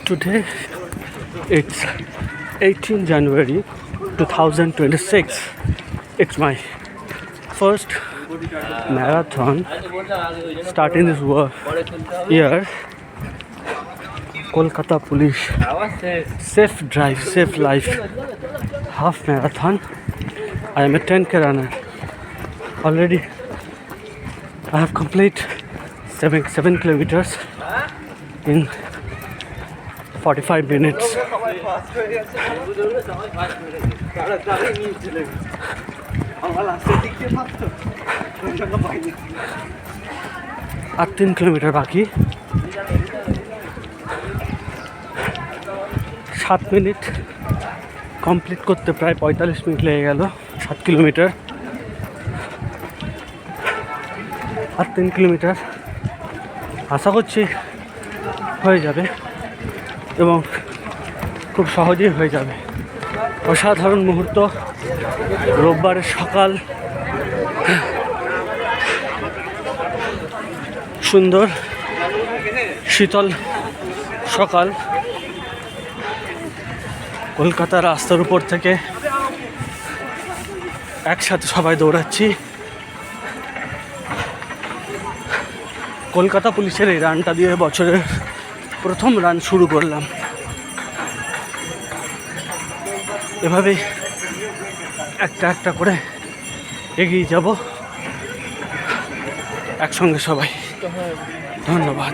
Today it's 18 January 2026. It's my first marathon starting this year. Kolkata Police Safe Drive, Safe Life half marathon. I am a 10K runner. Already I have completed 7 kilometers in 45 minutes. আর 3 kilometre বাকি। 7 minute complete করতে প্রায় 45 minute লেগে গেল। 7 kilometre আর 3 kilometre আশা করছি হয়ে যাবে এবং খুব সহজেই হয়ে যাবে। অসাধারণ মুহূর্ত, রোববারের সকাল, সুন্দর শীতল সকাল, কলকাতার রাস্তার উপর থেকে একসাথে সবাই দৌড়াচ্ছি। কলকাতা পুলিশের এই রানটা দিয়ে বছরের প্রথম রান শুরু করলাম। এভাবেই একটা একটা করে এগিয়ে যাব একসঙ্গে সবাই। ধন্যবাদ।